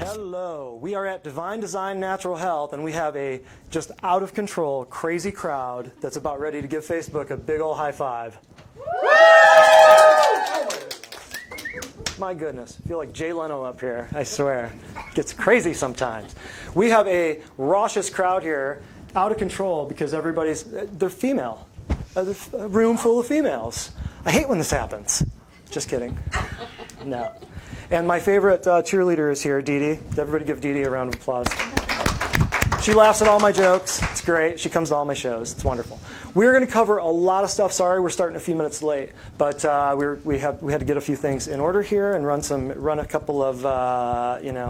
Hello, we are at Divine Design Natural Health, and we have a just out of control, crazy crowd that's about ready to give Facebook a big old high five. My goodness, I feel like Jay Leno up here, I swear. It gets crazy sometimes. We have a raucous crowd here, out of control because they're female. A room full of females. I hate when this happens. Just kidding. No. And my favorite cheerleader is here, Dee Dee. Everybody give Dee Dee a round of applause. She laughs at all my jokes. It's great. She comes to all my shows. It's wonderful. We're going to cover a lot of stuff. Sorry, we're starting a few minutes late, but we had to get a few things in order here and run a couple of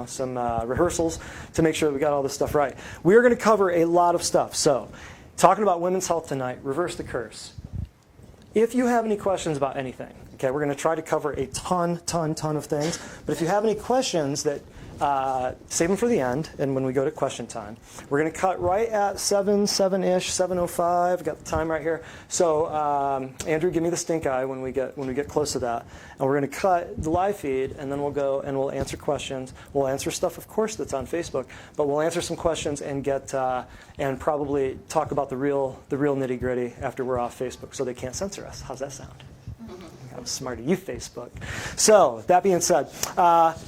some rehearsals to make sure that we got all this stuff right. We are going to cover a lot of stuff. So, talking about women's health tonight. Reverse the curse. If you have any questions about anything, okay, we're going to try to cover a ton of things. But if you have any questions, that save them for the end, and when we go to question time. We're going to cut right at 7-ish, 7:05. Got the time right here. So Andrew, give me the stink eye when we get close to that. And we're going to cut the live feed, and then we'll go and we'll answer questions. We'll answer stuff, of course, that's on Facebook, but we'll answer some questions and get and probably talk about the real nitty gritty after we're off Facebook, so they can't censor us. How's that sound? I'm smart at you, Facebook. So, that being said,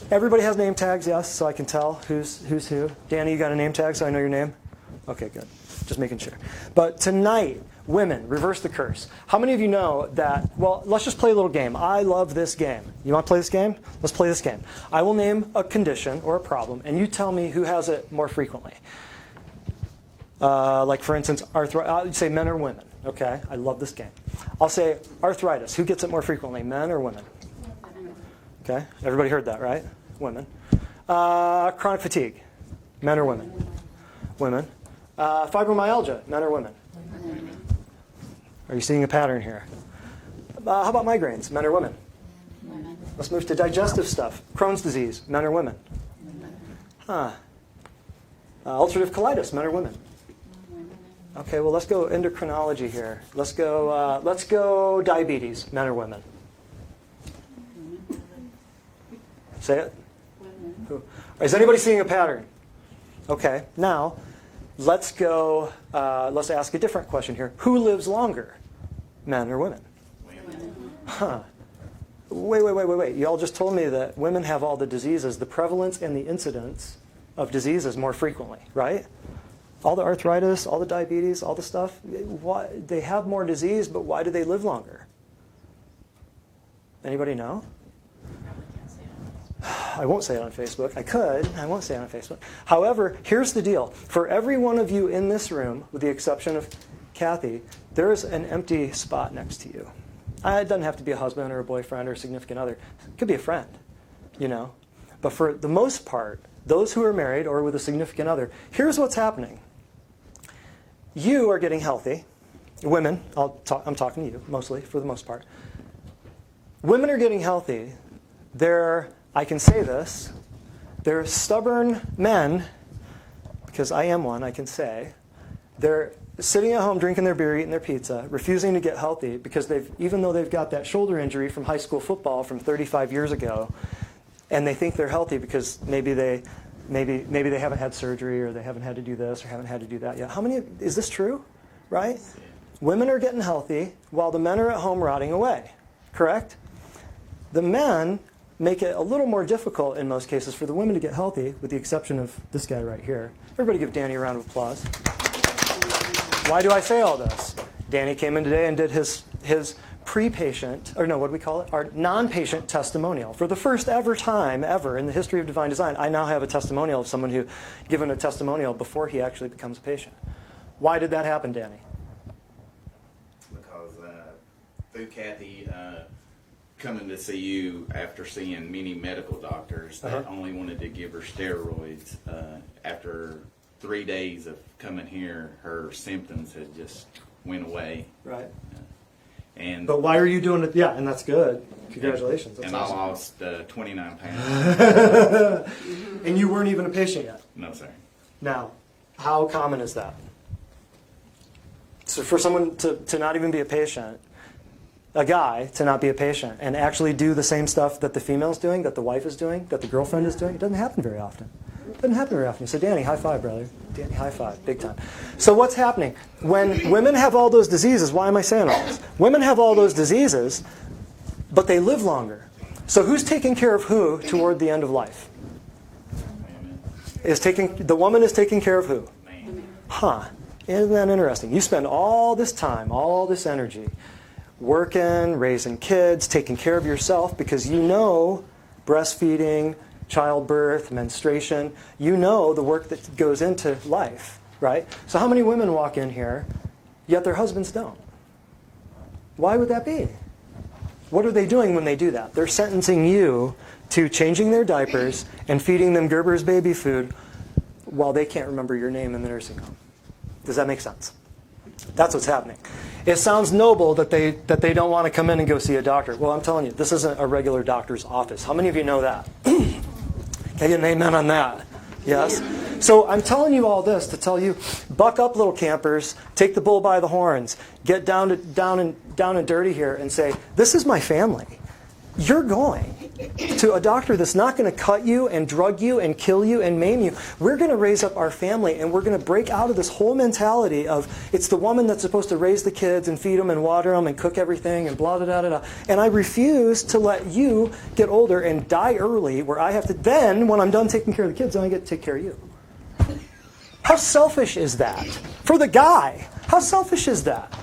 everybody has name tags, yes, so I can tell who's who. Danny, you got a name tag so I know your name? Okay, good. Just making sure. But tonight, women, reverse the curse. How many of you know that, well, let's just play a little game. I love this game. You want to play this game? Let's play this game. I will name a condition or a problem, and you tell me who has it more frequently. Like, for instance, arthritis. Say men or women. Okay, I love this game. I'll say arthritis. Who gets it more frequently, men or women? Okay, everybody heard that, right? Women. Chronic fatigue. Men or women? Women. Fibromyalgia. Men or women? Are you seeing a pattern here? How about migraines? Men or women? Let's move to digestive stuff. Crohn's disease. Men or women? Huh. Ulcerative colitis. Men or women? Okay, well, let's go endocrinology here. Let's go diabetes, men or women? Say it. Who? Is anybody seeing a pattern? Okay, now let's go. Let's ask a different question here. Who lives longer, men or women? Huh. Wait. You all just told me that women have all the diseases, the prevalence and the incidence of diseases more frequently, right? All the arthritis, all the diabetes, all the stuff, they have more disease, but why do they live longer? Anybody know? I won't say it on Facebook. I could. I won't say it on Facebook. However, here's the deal. For every one of you in this room, with the exception of Kathy, there's an empty spot next to you. It doesn't have to be a husband or a boyfriend or a significant other. It could be a friend, you know. But for the most part, those who are married or with a significant other, here's what's happening. You are getting healthy. Women, I'm talking to you mostly, for the most part. Women are getting healthy. I can say this, they're stubborn men, because I am one, I can say. They're sitting at home drinking their beer, eating their pizza, refusing to get healthy because even though they've got that shoulder injury from high school football from 35 years ago, and they think they're healthy because maybe they haven't had surgery or they haven't had to do this or haven't had to do that yet. Is this true? Right? Women are getting healthy while the men are at home rotting away. Correct? The men make it a little more difficult in most cases for the women to get healthy, with the exception of this guy right here. Everybody give Danny a round of applause. Why do I say all this? Danny came in today and did his pre-patient, or no, what do we call it? Our non-patient testimonial. For the first time ever in the history of Divine Design, I now have a testimonial of someone who given a testimonial before he actually becomes a patient. Why did that happen, Danny? Because through Kathy coming to see you after seeing many medical doctors that only wanted to give her steroids, after 3 days of coming here, her symptoms had just went away. Right. But why are you doing it? Yeah, and that's good. Congratulations. That's awesome. I lost 29 pounds. And you weren't even a patient yet? No, sir. Now, how common is that? So for someone to not even be a patient, a guy to not be a patient and actually do the same stuff that the female's doing, that the wife is doing, that the girlfriend is doing? It doesn't happen very often. It doesn't happen very often. So Danny, high five, brother. Danny, high five, big time. So what's happening? When women have all those diseases, why am I saying all this? Women have all those diseases, but they live longer. So who's taking care of who toward the end of life? The woman is taking care of who? Huh. Isn't that interesting? You spend all this time, all this energy, working, raising kids, taking care of yourself because you know breastfeeding, childbirth, menstruation, you know the work that goes into life, right? So how many women walk in here, yet their husbands don't? Why would that be? What are they doing when they do that? They're sentencing you to changing their diapers and feeding them Gerber's baby food while they can't remember your name in the nursing home. Does that make sense? That's what's happening. It sounds noble that they don't want to come in and go see a doctor. Well, I'm telling you, this isn't a regular doctor's office. How many of you know that? Can I get an amen on that? Yes? So I'm telling you all this to tell you, buck up, little campers. Take the bull by the horns. Get down and dirty here and say, this is my family. You're going to a doctor that's not going to cut you and drug you and kill you and maim you. We're going to raise up our family, and we're going to break out of this whole mentality of it's the woman that's supposed to raise the kids and feed them and water them and cook everything and blah, blah, blah, blah. And I refuse to let you get older and die early where I have to then, when I'm done taking care of the kids, then I get to take care of you. How selfish is that? For the guy, how selfish is that?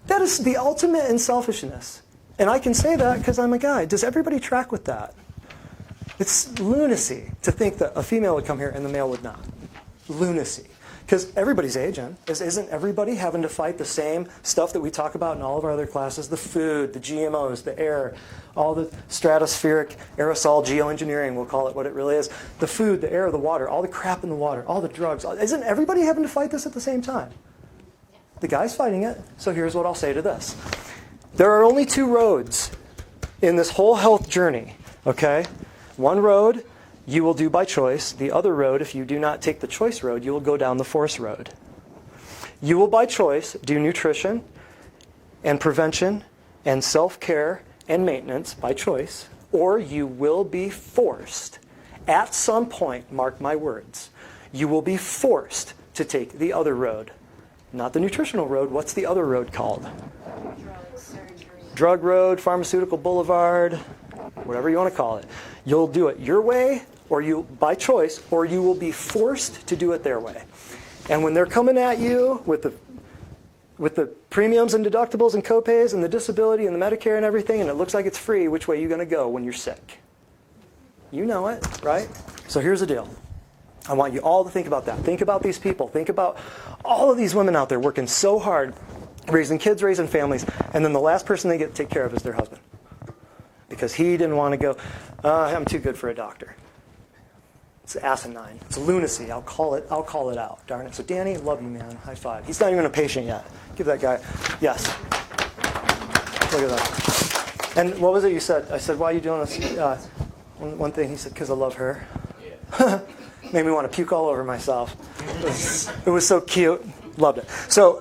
That is the ultimate in selfishness. And I can say that because I'm a guy. Does everybody track with that? It's lunacy to think that a female would come here and the male would not. Lunacy. Because everybody's aging. Isn't everybody having to fight the same stuff that we talk about in all of our other classes? The food, the GMOs, the air, all the stratospheric aerosol geoengineering, we'll call it what it really is. The food, the air, the water, all the crap in the water, all the drugs. Isn't everybody having to fight this at the same time? The guy's fighting it. So here's what I'll say to this. There are only two roads in this whole health journey, okay? One road you will do by choice. The other road, if you do not take the choice road, you will go down the force road. You will, by choice, do nutrition and prevention and self-care and maintenance by choice, or you will be forced, at some point, mark my words, you will be forced to take the other road. Not the nutritional road. What's the other road called? Drug road, pharmaceutical boulevard, whatever you want to call it. You'll do it your way, or you by choice, or you will be forced to do it their way. And when they're coming at you with the premiums and deductibles and copays and the disability and the Medicare and everything, and it looks like it's free, which way are you going to go when you're sick? You know it, right? So here's the deal. I want you all to think about that. Think about these people. Think about all of these women out there working so hard, raising kids, raising families, and then the last person they get to take care of is their husband. Because he didn't want to go, I'm too good for a doctor. It's asinine. It's lunacy. I'll call it out. Darn it. So Danny, love you, man. High five. He's not even a patient yet. Give that guy. Yes. Look at that. And what was it you said? I said, why are you doing this? One thing, he said, because I love her. Yeah. Made me want to puke all over myself. It was so cute. Loved it. So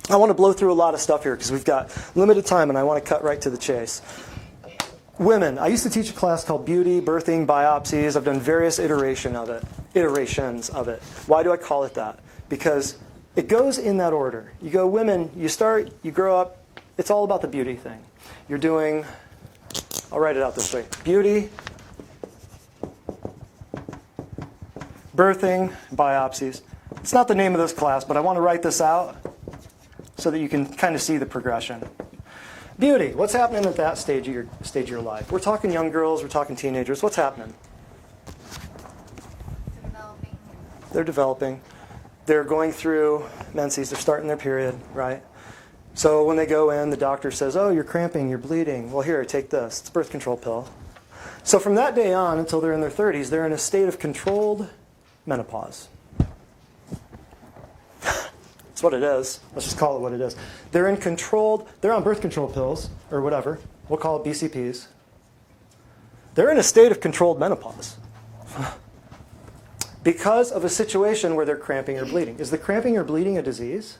I want to blow through a lot of stuff here because we've got limited time and I want to cut right to the chase. Women. I used to teach a class called Beauty, Birthing, Biopsies. I've done various iterations of it. Why do I call it that? Because it goes in that order. You go women, you start, you grow up, it's all about the beauty thing. You're doing, I'll write it out this way, beauty, birthing, biopsies. It's not the name of this class, but I want to write this out so that you can kind of see the progression. Beauty. What's happening at that stage of your life? We're talking young girls. We're talking teenagers. What's happening? They're developing. They're going through menses. They're starting their period, right? So when they go in, the doctor says, oh, you're cramping, you're bleeding. Well, here, take this. It's a birth control pill. So from that day on until they're in their 30s, they're in a state of controlled menopause. That's what it is. Let's just call it what it is. They're on birth control pills, or whatever. We'll call it BCPs. They're in a state of controlled menopause because of a situation where they're cramping or bleeding. Is the cramping or bleeding a disease?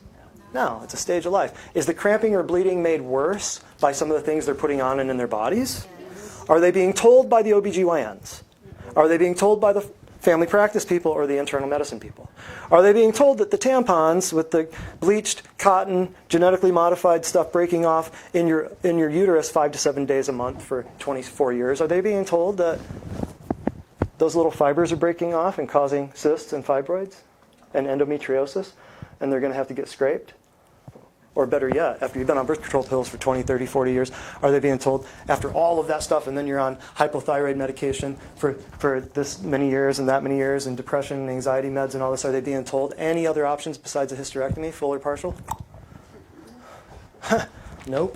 No, it's a stage of life. Is the cramping or bleeding made worse by some of the things they're putting on and in their bodies? Are they being told by the OBGYNs? Are they being told by the family practice people or the internal medicine people? Are they being told that the tampons with the bleached cotton, genetically modified stuff breaking off in your uterus 5 to 7 days a month for 24 years, are they being told that those little fibers are breaking off and causing cysts and fibroids and endometriosis, and they're going to have to get scraped? Or better yet, after you've been on birth control pills for 20, 30, 40 years, are they being told after all of that stuff and then you're on hypothyroid medication for this many years and that many years and depression and anxiety meds and all this, are they being told any other options besides a hysterectomy, full or partial? Nope.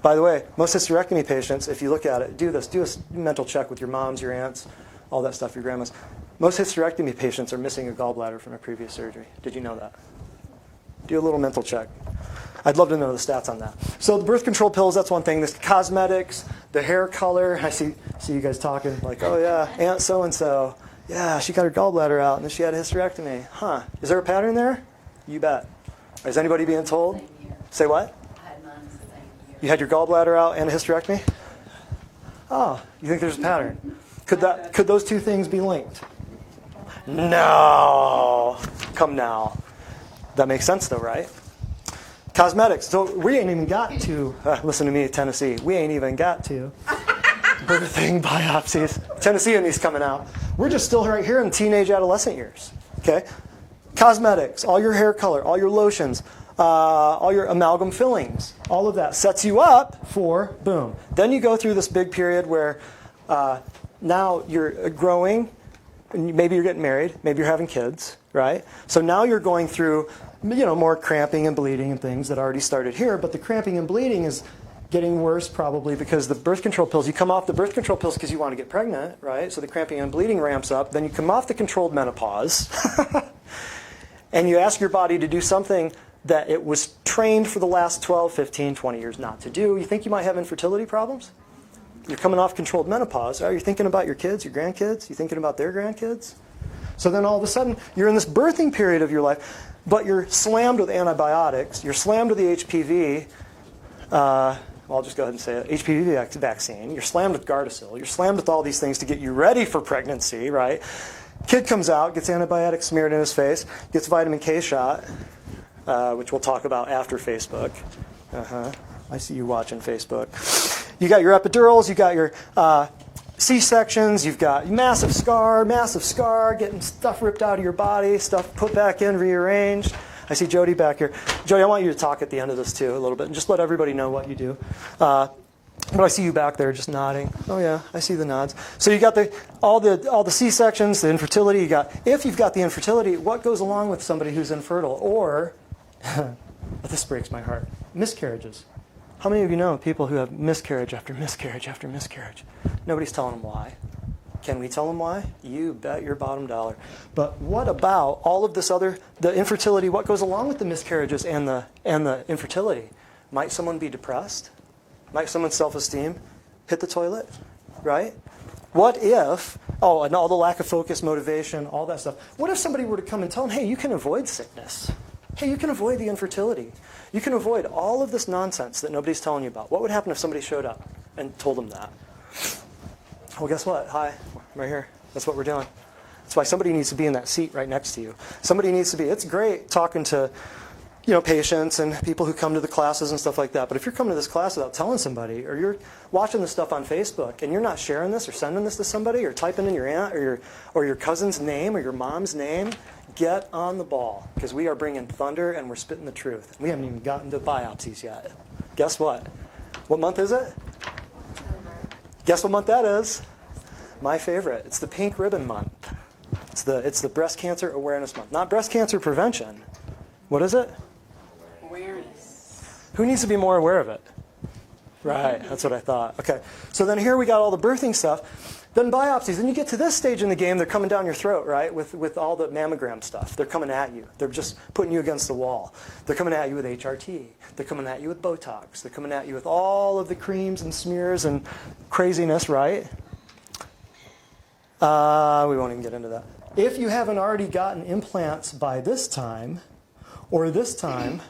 By the way, most hysterectomy patients, if you look at it, do a mental check with your moms, your aunts, all that stuff, your grandmas. Most hysterectomy patients are missing a gallbladder from a previous surgery. Did you know that? Do a little mental check. I'd love to know the stats on that. So the birth control pills, that's one thing. The cosmetics, the hair color. I see you guys talking like, oh yeah, Aunt so-and-so. Yeah, she got her gallbladder out and then she had a hysterectomy. Huh. Is there a pattern there? You bet. Is anybody being told? Say what? I had mine the same year. You had your gallbladder out and a hysterectomy? Oh, you think there's a pattern? Could those two things be linked? No. Come now. That makes sense though, right? Cosmetics. So we ain't even got to, listen to me, Tennessee, we ain't even got to birthing biopsies. Tennesseanese coming out. We're just still right here in teenage adolescent years. Okay? Cosmetics, all your hair color, all your lotions, all your amalgam fillings, all of that sets you up for, boom. Then you go through this big period where now you're growing, and maybe you're getting married, maybe you're having kids, right? So now you're going through more cramping and bleeding and things that already started here, but the cramping and bleeding is getting worse probably because the birth control pills, you come off the birth control pills because you want to get pregnant, right? So the cramping and bleeding ramps up. Then you come off the controlled menopause and you ask your body to do something that it was trained for the last 12, 15, 20 years not to do. You think you might have infertility problems? You're coming off controlled menopause. Are you thinking about your kids, your grandkids? You thinking about their grandkids? So then all of a sudden, you're in this birthing period of your life, but you're slammed with antibiotics, you're slammed with the HPV, I'll just go ahead and say it, HPV vaccine, you're slammed with Gardasil, you're slammed with all these things to get you ready for pregnancy, right? Kid comes out, gets antibiotics smeared in his face, gets vitamin K shot, which we'll talk about after Facebook. I see you watching Facebook. You got your epidurals, you got your C-sections, you've got massive scar, getting stuff ripped out of your body, stuff put back in, rearranged. I see Jody back here. Jody, I want you to talk at the end of this too a little bit and just let everybody know what you do. But I see you back there just nodding. Oh yeah, I see the nods. So you got all the C-sections, the infertility. If you've got the infertility, what goes along with somebody who's infertile? Or, this breaks my heart, miscarriages. How many of you know people who have miscarriage after miscarriage after miscarriage? Nobody's telling them why. Can we tell them why? You bet your bottom dollar. But what about all of this the infertility, what goes along with the miscarriages and the infertility? Might someone be depressed? Might someone's self-esteem hit the toilet? Right? What if, and all the lack of focus, motivation, all that stuff. What if somebody were to come and tell them, hey, you can avoid sickness. Hey, you can avoid the infertility. You can avoid all of this nonsense that nobody's telling you about. What would happen if somebody showed up and told them that? Well, guess what? Hi, I'm right here. That's what we're doing. That's why somebody needs to be in that seat right next to you. Somebody needs to be. It's great talking to, patients and people who come to the classes and stuff like that. But if you're coming to this class without telling somebody, or you're watching this stuff on Facebook and you're not sharing this or sending this to somebody or typing in your aunt or your cousin's name or your mom's name, get on the ball, because we are bringing thunder and we're spitting the truth. We haven't even gotten to biopsies yet. Guess what? What month is it? Guess what month that is? My favorite. It's the pink ribbon month. It's the breast cancer awareness month. Not breast cancer prevention. What is it? Awareness. Who needs to be more aware of it? Right, that's what I thought. Okay, so then here we got all the birthing stuff. Then biopsies. Then you get to this stage in the game, they're coming down your throat, right, with all the mammogram stuff. They're coming at you. They're just putting you against the wall. They're coming at you with HRT. They're coming at you with Botox. They're coming at you with all of the creams and smears and craziness, right? We won't even get into that. If you haven't already gotten implants by this time, or this time,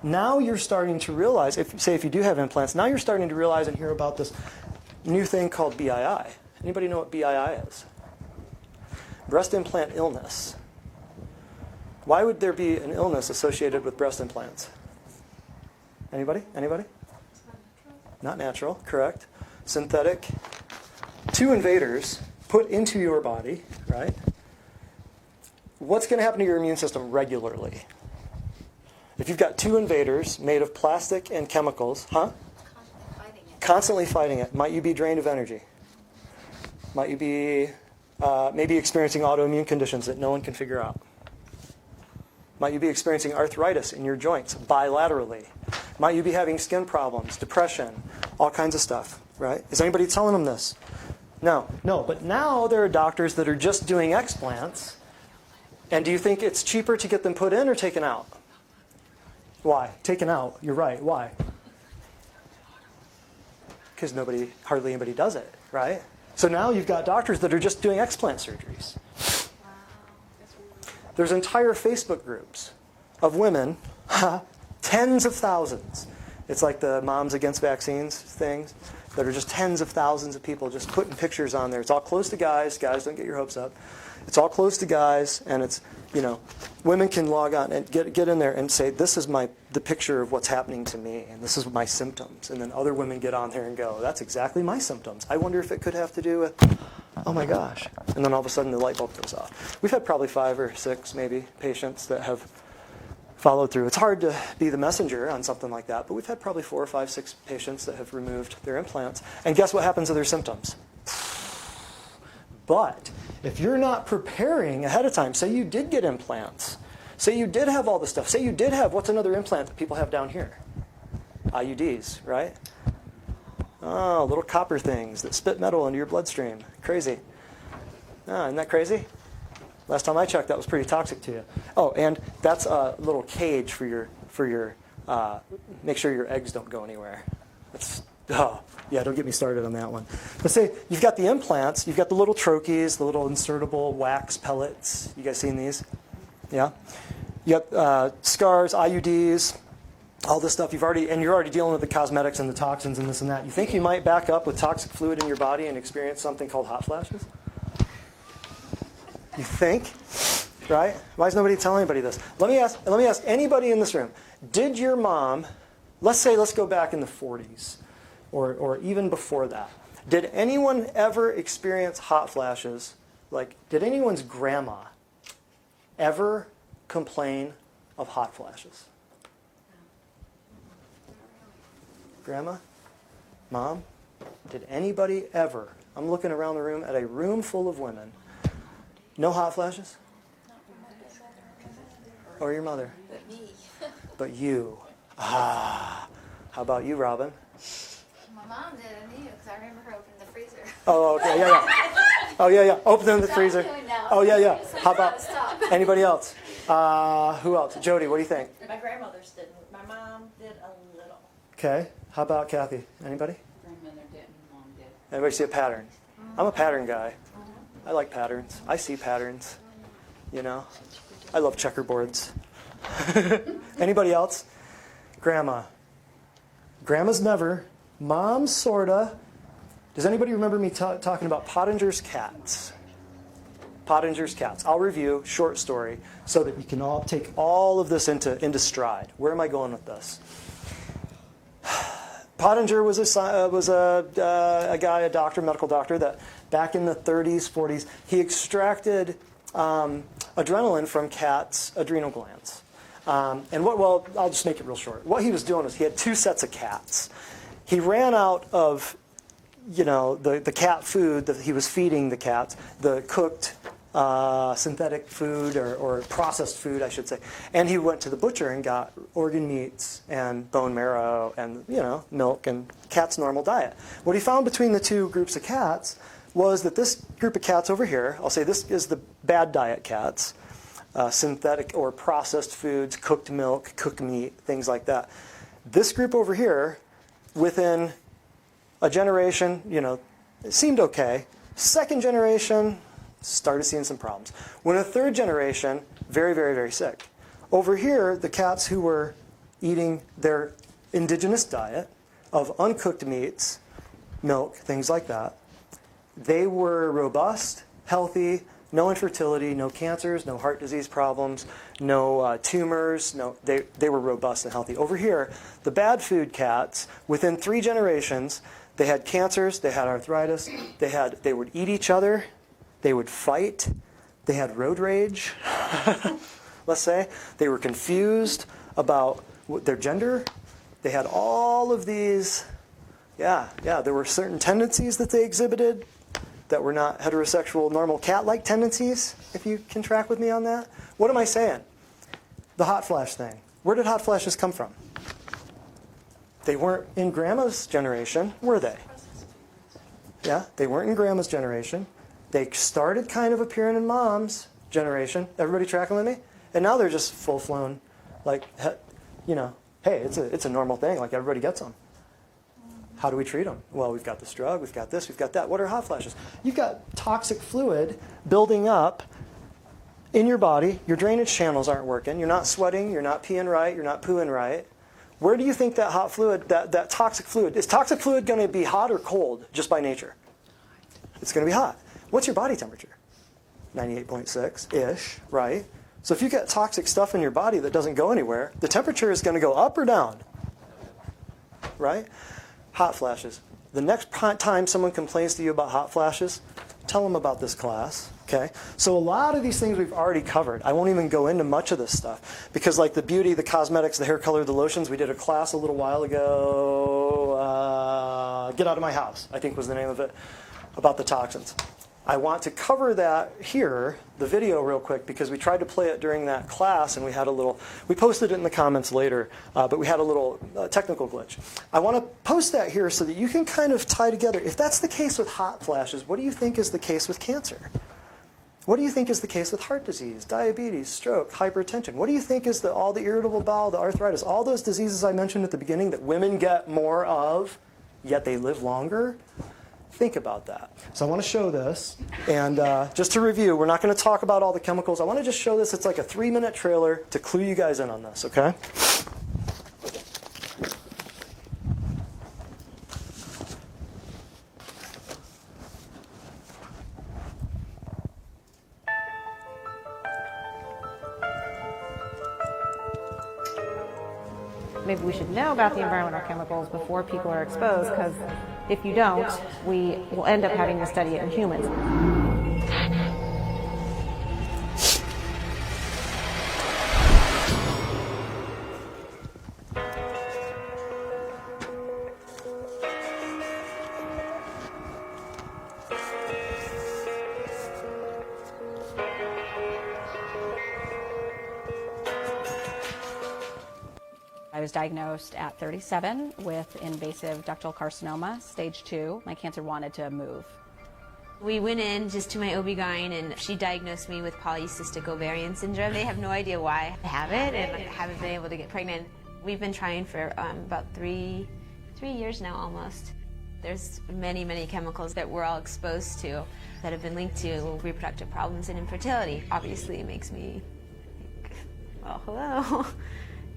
Now you're starting to realize, if you do have implants, now you're starting to realize and hear about this new thing called BII. Anybody know what BII is? Breast implant illness. Why would there be an illness associated with breast implants? Anybody? Anybody? Not natural, correct. Synthetic. Two invaders put into your body, right? What's going to happen to your immune system regularly? If you've got two invaders made of plastic and chemicals, Constantly fighting it. Might you be drained of energy? Might you be maybe experiencing autoimmune conditions that no one can figure out? Might you be experiencing arthritis in your joints bilaterally? Might you be having skin problems, depression, all kinds of stuff, right? Is anybody telling them this? No. But now there are doctors that are just doing explants. And do you think it's cheaper to get them put in or taken out? Why? Taken out. You're right. Why? Because hardly anybody does it, right? So now you've got doctors that are just doing explant surgeries. There's entire Facebook groups of women, tens of thousands. It's like the Moms Against Vaccines things that are just tens of thousands of people just putting pictures on there. It's all closed to guys. Guys, don't get your hopes up. It's all closed to guys, and it's, women can log on and get in there and say, this is the picture of what's happening to me, and this is my symptoms. And then other women get on there and go, that's exactly my symptoms. I wonder if it could have to do with, oh my gosh. And then all of a sudden the light bulb goes off. We've had probably 5 or 6 maybe patients that have followed through. It's hard to be the messenger on something like that, but we've had probably 4 or 5, 6 patients that have removed their implants. And guess what happens to their symptoms? But if you're not preparing ahead of time, say you did get implants, say you did have all this stuff, say you did have, what's another implant that people have down here? IUDs, right? Oh, little copper things that spit metal into your bloodstream. Crazy. Isn't that crazy? Last time I checked, that was pretty toxic to you. Oh, and that's a little cage for your make sure your eggs don't go anywhere. Don't get me started on that one. But say you've got the implants, you've got the little trochees, the little insertable wax pellets. You guys seen these? Yeah? You got scars, IUDs, all this stuff. You're already dealing with the cosmetics and the toxins and this and that. You think you might back up with toxic fluid in your body and experience something called hot flashes? You think? Right? Why is nobody telling anybody this? Let me ask anybody in this room. Did your mom, let's go back in the 40s, or even before that, did anyone ever experience hot flashes? Like, did anyone's grandma ever complain of hot flashes? Grandma? Mom? Did anybody ever? I'm looking around the room at a room full of women. No hot flashes? Or your mother? But me. But you. How about you, Robin? My mom did, I knew, because I remember her opening the freezer. Oh, okay, yeah. Oh, yeah. Open the freezer. Oh, yeah. How about anybody else? Who else? Jody, what do you think? My grandmother's didn't. My mom did a little. Okay. How about Kathy? Anybody? Grandmother didn't. Mom did. Anybody see a pattern? I'm a pattern guy. I like patterns. I see patterns. I love checkerboards. Anybody else? Grandma. Grandma's never. Mom, sorta. Does anybody remember me talking about Pottinger's cats? Pottinger's cats. I'll review, short story, so that you can all take all of this into stride. Where am I going with this? Pottinger was a guy, a doctor, medical doctor, that back in the 30s, 40s, he extracted adrenaline from cats' adrenal glands. I'll just make it real short. What he was doing was he had 2 sets of cats. He ran out of, the cat food that he was feeding the cats, the cooked synthetic food or processed food, I should say. And he went to the butcher and got organ meats and bone marrow and, milk and cat's normal diet. What he found between the 2 groups of cats was that this group of cats over here, I'll say this is the bad diet cats, synthetic or processed foods, cooked milk, cooked meat, things like that. This group over here, within a generation, it seemed okay. Second generation, started seeing some problems. When a third generation, very, very, very sick. Over here, the cats who were, eating their indigenous diet of uncooked meats, milk, things like that, they were robust, healthy, no infertility, no cancers, no heart disease problems, no tumors. They were robust and healthy. Over here, the bad food cats, within 3 generations, they had cancers, they had arthritis, they would eat each other, they would fight, they had road rage, let's say. They were confused about their gender. They had all of these, there were certain tendencies that they exhibited that were not heterosexual, normal cat-like tendencies, if you can track with me on that. What am I saying? The hot flash thing. Where did hot flashes come from? They weren't in Grandma's generation, were they? Yeah, they weren't in Grandma's generation. They started kind of appearing in Mom's generation. Everybody tracking with me? And now they're just full-flown, like, you know, hey, it's a normal thing, like everybody gets them. How do we treat them? Well, we've got this drug, we've got this, we've got that. What are hot flashes? You've got toxic fluid building up in your body. Your drainage channels aren't working. You're not sweating, you're not peeing right, you're not pooing right. Where do you think that hot fluid, that toxic fluid, is toxic fluid going to be hot or cold just by nature? It's going to be hot. What's your body temperature? 98.6-ish, right? So if you get toxic stuff in your body that doesn't go anywhere, the temperature is going to go up or down, right? Hot flashes. The next time someone complains to you about hot flashes, tell them about this class, okay? So a lot of these things we've already covered. I won't even go into much of this stuff because like the beauty, the cosmetics, the hair color, the lotions, we did a class a little while ago, Get Out of My House, I think was the name of it, about the toxins. I want to cover that here, the video real quick, because we tried to play it during that class and we had a little, we posted it in the comments later, but we had a little technical glitch. I want to post that here so that you can kind of tie together. If that's the case with hot flashes, what do you think is the case with cancer? What do you think is the case with heart disease, diabetes, stroke, hypertension? What do you think is all the irritable bowel, the arthritis, all those diseases I mentioned at the beginning that women get more of, yet they live longer? Think about that. So I want to show this, and just to review, we're not going to talk about all the chemicals. I want to just show this. It's like a 3-minute trailer to clue you guys in on this, okay? Maybe we should know about the environmental chemicals before people are exposed, because if you don't, we will end up having to study it in humans. I was diagnosed at 37 with invasive ductal carcinoma, stage 2. My cancer wanted to move. We went in just to my OB-GYN and she diagnosed me with polycystic ovarian syndrome. They have no idea why I have it and I haven't been able to get pregnant. We've been trying for about three years now almost. There's many, many chemicals that we're all exposed to that have been linked to reproductive problems and infertility. Obviously it makes me think, well, hello.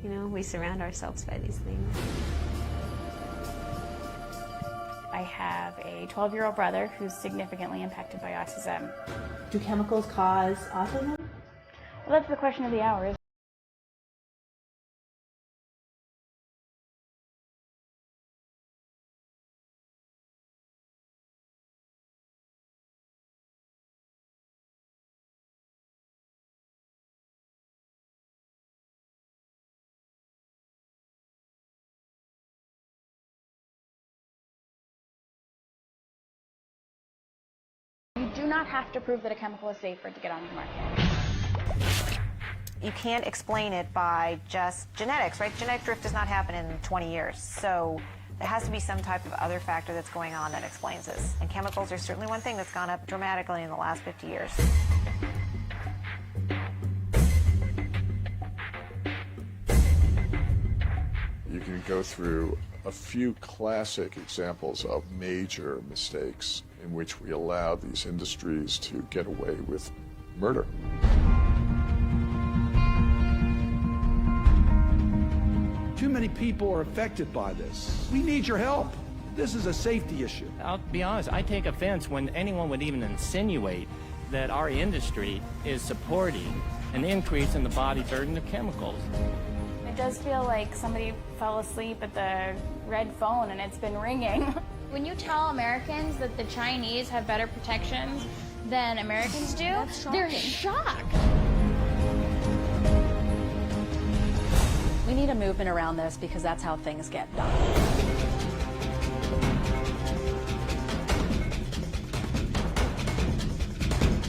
You know, we surround ourselves by these things. I have a 12-year-old brother who's significantly impacted by autism. Do chemicals cause autism? Well, that's the question of the hour, isn't it? You do not have to prove that a chemical is safe for it to get on the market. You can't explain it by just genetics, right? Genetic drift does not happen in 20 years. So there has to be some type of other factor that's going on that explains this. And chemicals are certainly one thing that's gone up dramatically in the last 50 years. You can go through a few classic examples of major mistakes in which we allow these industries to get away with murder. Too many people are affected by this. We need your help. This is a safety issue. I'll be honest, I take offense when anyone would even insinuate that our industry is supporting an increase in the body burden of chemicals. It does feel like somebody fell asleep at the red phone and it's been ringing. When you tell Americans that the Chinese have better protections than Americans do, they're shocked. We need a movement around this because that's how things get done.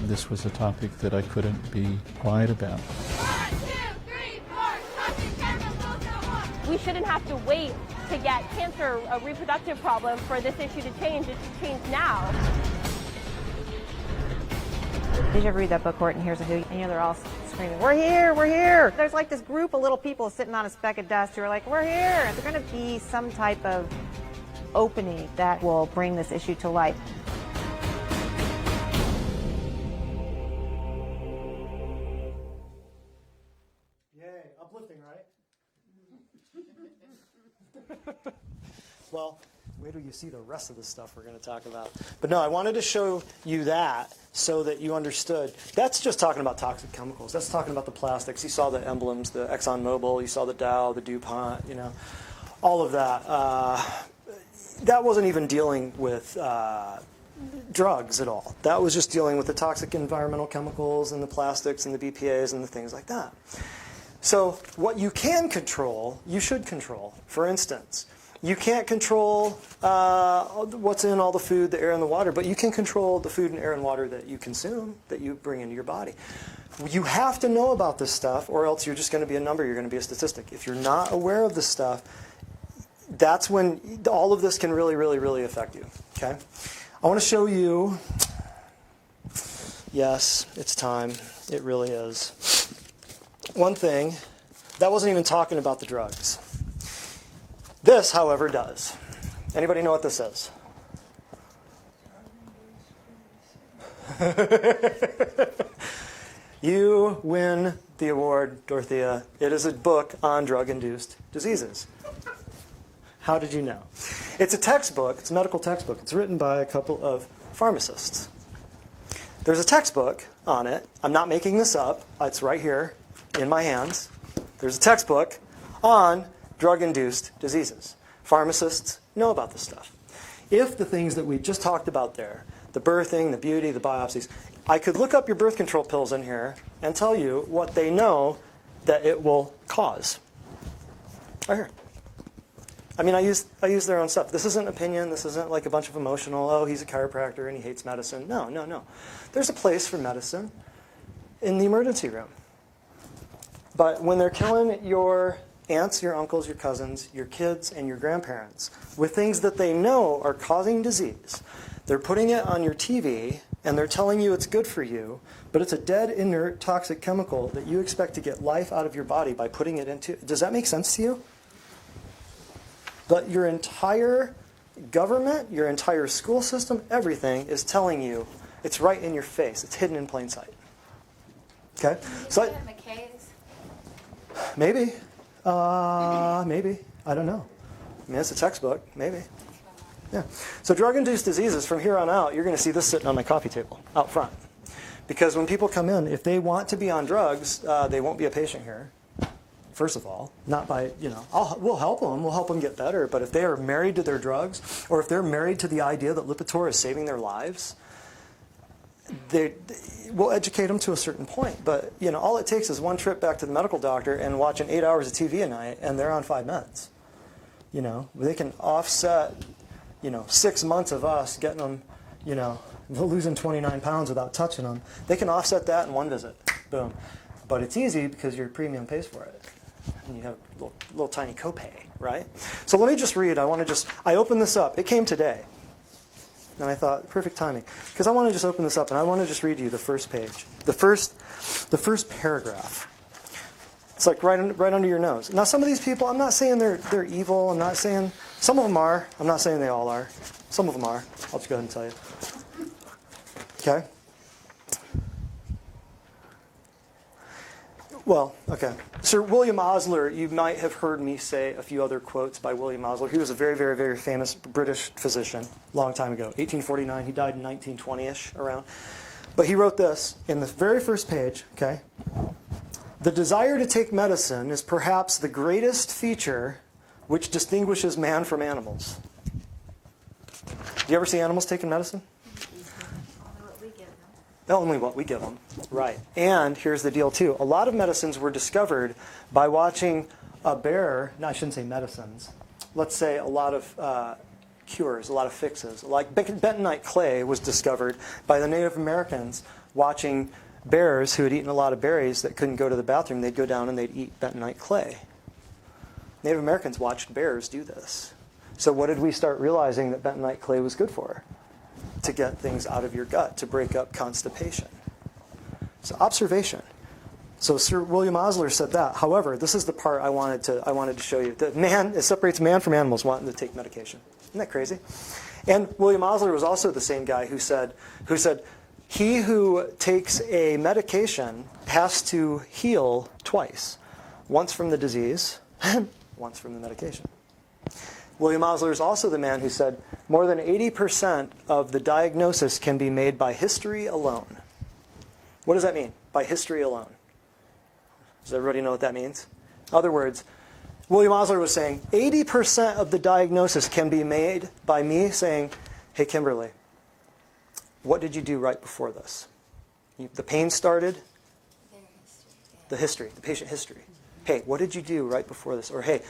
This was a topic that I couldn't be quiet about. 1, 2, 3, 4, toxic chemicals no more. We shouldn't have to wait to get cancer, a reproductive problem, for this issue to change. It should change now. Did you ever read that book, Horton Hears a Who? And they're all screaming, we're here, we're here. There's like this group of little people sitting on a speck of dust who are like, we're here. There's going to be some type of opening that will bring this issue to light. Yay, uplifting, right? Well, wait till you see the rest of the stuff we're going to talk about. But no, I wanted to show you that so that you understood. That's just talking about toxic chemicals. That's talking about the plastics. You saw the emblems, the ExxonMobil, you saw the Dow, the DuPont, you know, all of that. That wasn't even dealing with drugs at all. That was just dealing with the toxic environmental chemicals and the plastics and the BPAs and the things like that. So what you can control, you should control. For instance, you can't control what's in all the food, the air, and the water, but you can control the food and air and water that you consume, that you bring into your body. You have to know about this stuff, or else you're just going to be a number, you're going to be a statistic. If you're not aware of this stuff, that's when all of this can really, really, really affect you. Okay? I want to show you, yes, it's time. It really is. One thing, that wasn't even talking about the drugs. This, however, does. Anybody know what this is? You win the award, Dorothea. It is a book on drug-induced diseases. How did you know? It's a textbook. It's a medical textbook. It's written by a couple of pharmacists. There's a textbook on it. I'm not making this up. It's right here in my hands. There's a textbook on drug-induced diseases. Pharmacists know about this stuff. If the things that we just talked about there, the birthing, the beauty, the biopsies, I could look up your birth control pills in here and tell you what they know that it will cause. Right here. I mean, I use their own stuff. This isn't opinion. This isn't like a bunch of emotional, oh, he's a chiropractor and he hates medicine. No, no, no. There's a place for medicine in the emergency room. But when they're killing your aunts, your uncles, your cousins, your kids, and your grandparents with things that they know are causing disease, they're putting it on your TV and they're telling you it's good for you, but it's a dead, inert, toxic chemical that you expect to get life out of your body by putting it into. Does that make sense to you? But your entire government, your entire school system, everything is telling you it's right in your face. It's hidden in plain sight. Okay? So McKay's? Maybe. Maybe. I don't know. I mean, it's a textbook. Maybe. Yeah. So drug-induced diseases, from here on out, you're going to see this sitting on my coffee table out front. Because when people come in, if they want to be on drugs, they won't be a patient here. First of all, not by, you know, we'll help them get better, but if they are married to their drugs, or if they're married to the idea that Lipitor is saving their lives, we'll educate them to a certain point. But, you know, all it takes is one trip back to the medical doctor and watching 8 hours of TV a night, and they're on 5 meds. You know, they can offset, you know, 6 months of us getting them, you know, losing 29 pounds without touching them. They can offset that in one visit. Boom. But it's easy because your premium pays for it. And you have a little tiny copay, right? So let me just read. I opened this up. It came today. And I thought, perfect timing. Because I want to just open this up and I want to just read you the first page. The first paragraph. It's like right under your nose. Now some of these people, I'm not saying they're evil. I'm not saying, some of them are. I'm not saying they all are. Some of them are. I'll just go ahead and tell you. Okay? Well, okay. Sir William Osler, you might have heard me say a few other quotes by William Osler. He was a very, very, very famous British physician a long time ago, 1849. He died in 1920-ish around. But he wrote this in the very first page, okay? The desire to take medicine is perhaps the greatest feature which distinguishes man from animals. Do you ever see animals taking medicine? Only what we give them. Right. And here's the deal, too. A lot of medicines were discovered by watching a bear, no, I shouldn't say medicines. Let's say a lot of cures, a lot of fixes. Like bentonite clay was discovered by the Native Americans watching bears who had eaten a lot of berries that couldn't go to the bathroom. They'd go down and they'd eat bentonite clay. Native Americans watched bears do this. So what did we start realizing that bentonite clay was good for? To get things out of your gut, to break up constipation. So observation. So Sir William Osler said that. However, this is the part I wanted to show you. That man, it separates man from animals wanting to take medication. Isn't that crazy? And William Osler was also the same guy who said, he who takes a medication has to heal twice. Once from the disease, and once from the medication. William Osler is also the man who said more than 80% of the diagnosis can be made by history alone. What does that mean, by history alone? Does everybody know what that means? In other words, William Osler was saying 80% of the diagnosis can be made by me saying, hey, Kimberly, what did you do right before this? The pain started? The history, the patient history. Hey, what did you do right before this? Or, hey,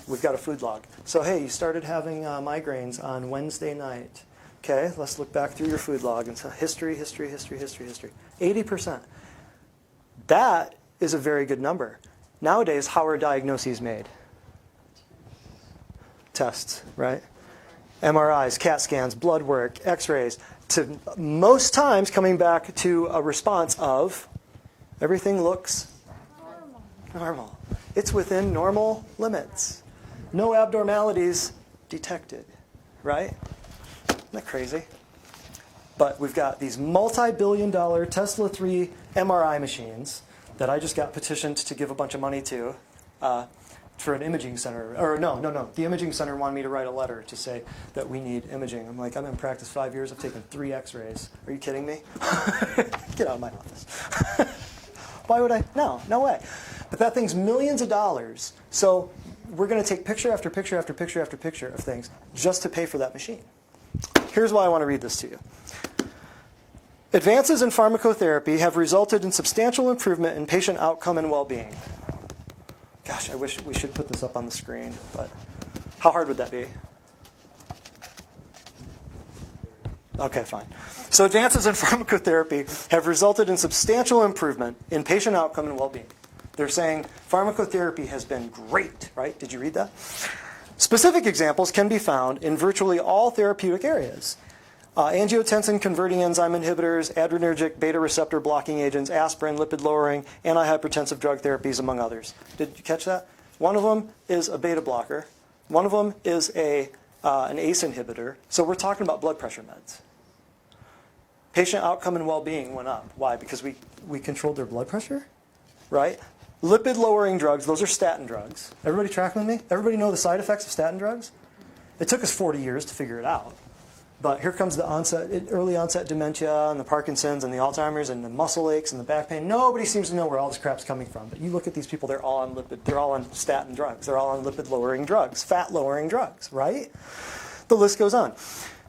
we've got a food log. So, hey, you started having migraines on Wednesday night. Okay, let's look back through your food log and say history, history, history, history, history. 80%. That is a very good number. Nowadays, how are diagnoses made? Tests, right? MRIs, CAT scans, blood work, x-rays. To most times coming back to a response of everything looks normal. It's within normal limits. No abnormalities detected, right? Isn't that crazy? But we've got these multi-billion-dollar Tesla 3 MRI machines that I just got petitioned to give a bunch of money to for an imaging center. Or no. The imaging center wanted me to write a letter to say that we need imaging. I'm like, I'm in practice 5 years. I've taken 3 x-rays. Are you kidding me? Get out of my office. Why would I? No way. But that thing's millions of dollars. So we're going to take picture after picture after picture after picture of things just to pay for that machine. Here's why I want to read this to you. Advances in pharmacotherapy have resulted in substantial improvement in patient outcome and well-being. Gosh, I wish we should put this up on the screen, but how hard would that be? Okay, fine. So advances in pharmacotherapy have resulted in substantial improvement in patient outcome and well-being. They're saying pharmacotherapy has been great, right? Did you read that? Specific examples can be found in virtually all therapeutic areas. Angiotensin converting enzyme inhibitors, adrenergic beta receptor blocking agents, aspirin, lipid lowering, antihypertensive drug therapies, among others. Did you catch that? One of them is a beta blocker. One of them is an ACE inhibitor. So we're talking about blood pressure meds. Patient outcome and well-being went up. Why? Because we controlled their blood pressure, right? Lipid-lowering drugs, those are statin drugs. Everybody tracking with me? Everybody know the side effects of statin drugs? It took us 40 years to figure it out. But here comes the early onset dementia and the Parkinson's and the Alzheimer's and the muscle aches and the back pain. Nobody seems to know where all this crap's coming from. But you look at these people, they're all on statin drugs. They're all on lipid-lowering drugs, fat-lowering drugs, right? The list goes on.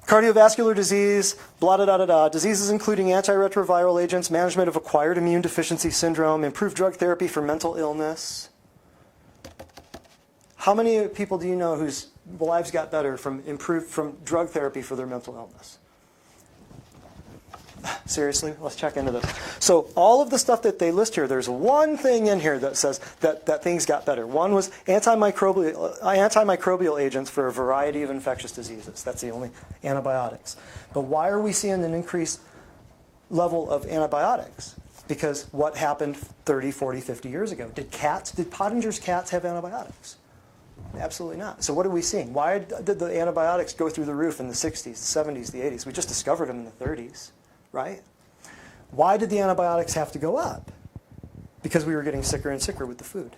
Cardiovascular disease, blah-da-da-da-da, diseases including antiretroviral agents, management of acquired immune deficiency syndrome, improved drug therapy for mental illness. How many people do you know whose lives got better from drug therapy for their mental illness? Seriously? Let's check into this. So all of the stuff that they list here, there's one thing in here that says that things got better. One was antimicrobial agents for a variety of infectious diseases. That's the only antibiotics. But why are we seeing an increased level of antibiotics? Because what happened 30, 40, 50 years ago? Did Pottinger's cats have antibiotics? Absolutely not. So what are we seeing? Why did the antibiotics go through the roof in the 60s, the 70s, the 80s? We just discovered them in the 30s, right? Why did the antibiotics have to go up? because we were getting sicker and sicker with the food.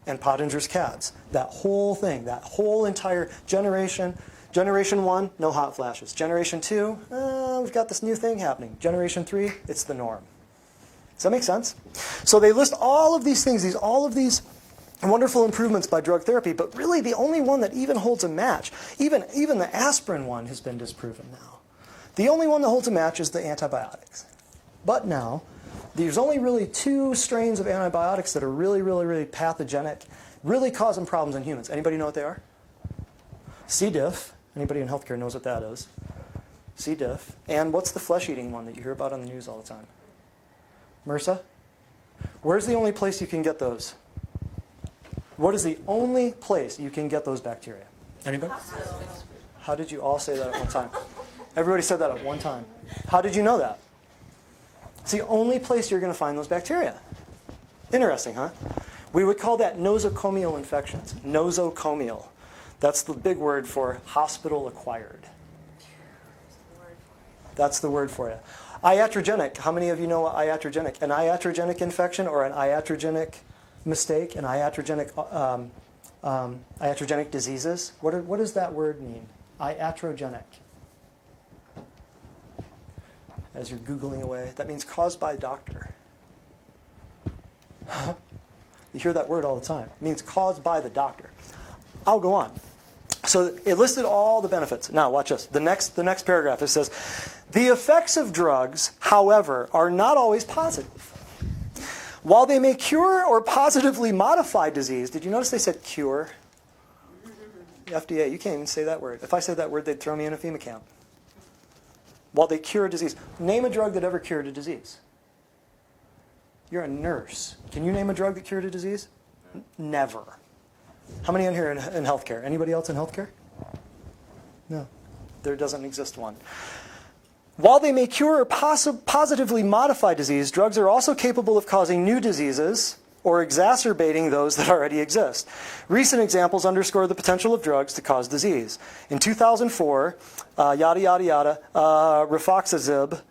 And Pottinger's cats. That whole thing, that whole entire generation. Generation 1, no hot flashes. Generation 2, we've got this new thing happening. Generation 3, it's the norm. Does that make sense? So they list all of these things, all of these wonderful improvements by drug therapy, but really the only one that even holds a match, even the aspirin one has been disproven now. The only one that holds a match is the antibiotics. But now, there's only really 2 strains of antibiotics that are really, really, really pathogenic, really causing problems in humans. Anybody know what they are? C. diff. Anybody in healthcare knows what that is. C. diff. And what's the flesh-eating one that you hear about on the news all the time? MRSA? Where's the only place you can get those? What is the only place you can get those bacteria? Anybody? How did you all say that at one time? Everybody said that at one time. How did you know that? It's the only place you're going to find those bacteria. Interesting, huh? We would call that nosocomial infections. Nosocomial. That's the big word for hospital-acquired. That's the word for it. Iatrogenic. How many of you know what iatrogenic? An iatrogenic infection or an iatrogenic mistake? An iatrogenic diseases? What does that word mean? Iatrogenic. As you're Googling away, that means caused by a doctor. You hear that word all the time. It means caused by the doctor. I'll go on. So it listed all the benefits. Now watch this. The next paragraph, it says, the effects of drugs, however, are not always positive. While they may cure or positively modify disease, did you notice they said cure? The FDA, you can't even say that word. If I said that word, they'd throw me in a FEMA camp. While they cure a disease. Name a drug that ever cured a disease. You're a nurse. Can you name a drug that cured a disease? Never. How many in here in healthcare? Anybody else in healthcare? No. There doesn't exist one. While they may cure or positively modify disease, drugs are also capable of causing new diseases or exacerbating those that already exist. Recent examples underscore the potential of drugs to cause disease. In 2004, rifecoxib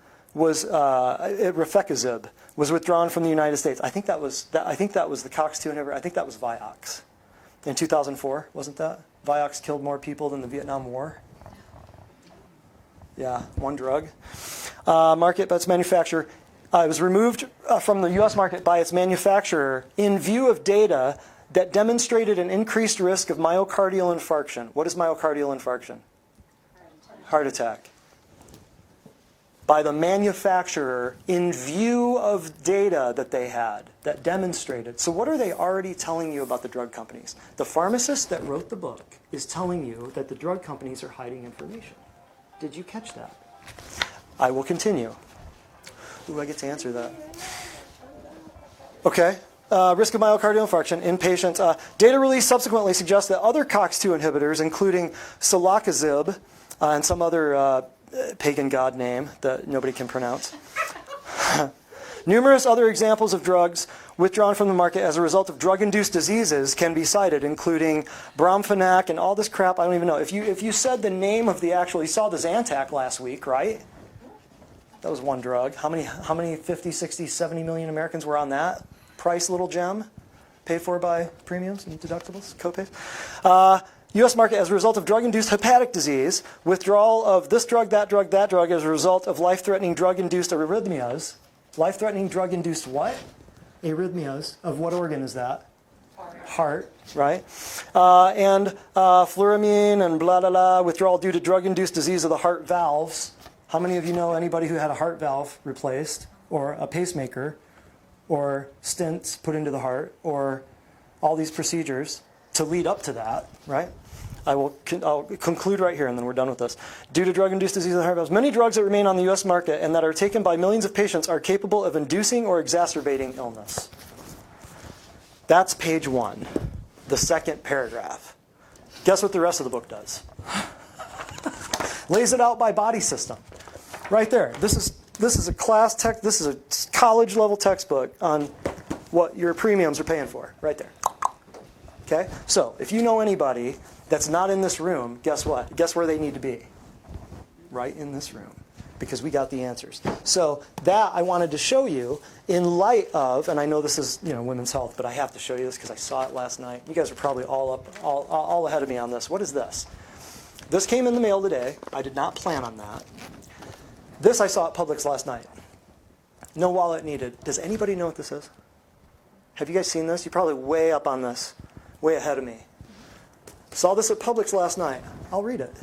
was withdrawn from the United States. I think that was the COX-2 inhibitor. I think that was Vioxx. In 2004, wasn't that? Vioxx killed more people than the Vietnam War. Yeah, one drug. Market by its manufacturer. It was removed from the U.S. market by its manufacturer in view of data that demonstrated an increased risk of myocardial infarction. What is myocardial infarction? Heart attack. By the manufacturer in view of data that they had that demonstrated. So what are they already telling you about the drug companies? The pharmacist that wrote the book is telling you that the drug companies are hiding information. Did you catch that? I will continue. Ooh, I get to answer that. Okay. Risk of myocardial infarction in patients. Data released subsequently suggests that other COX-2 inhibitors, including silacizib and some other pagan god name that nobody can pronounce. Numerous other examples of drugs withdrawn from the market as a result of drug-induced diseases can be cited, including bromfenac and all this crap. I don't even know. If you said the name of the actual, you saw the Zantac last week, right? That was one drug. How many 50, 60, 70 million Americans were on that price little gem? Paid for by premiums and deductibles, copays? U.S. market as a result of drug-induced hepatic disease, withdrawal of this drug, that drug as a result of life-threatening drug-induced arrhythmias. Life-threatening drug-induced what? Arrhythmias. Of what organ is that? Heart, right? And fluoramine and blah, blah, blah, withdrawal due to drug-induced disease of the heart valves. How many of you know anybody who had a heart valve replaced, or a pacemaker, or stents put into the heart, or all these procedures to lead up to that, right? I'll conclude right here, and then we're done with this. Due to drug-induced disease of the heart valves, many drugs that remain on the U.S. market and that are taken by millions of patients are capable of inducing or exacerbating illness. That's page 1, the second paragraph. Guess what the rest of the book does? Lays it out by body system. Right there. This is a class text. This is a college level textbook on what your premiums are paying for. Right there. Okay? So if you know anybody that's not in this room, guess what? Guess where they need to be? Right in this room. because we got the answers. So that I wanted to show you in light of, and I know this is women's health, but I have to show you this because I saw it last night. You guys are probably all ahead of me on this. What is this? This came in the mail today. I did not plan on that. This I saw at Publix last night. No wallet needed. Does anybody know what this is? Have you guys seen this? You're probably way up on this, way ahead of me. Saw this at Publix last night. I'll read it.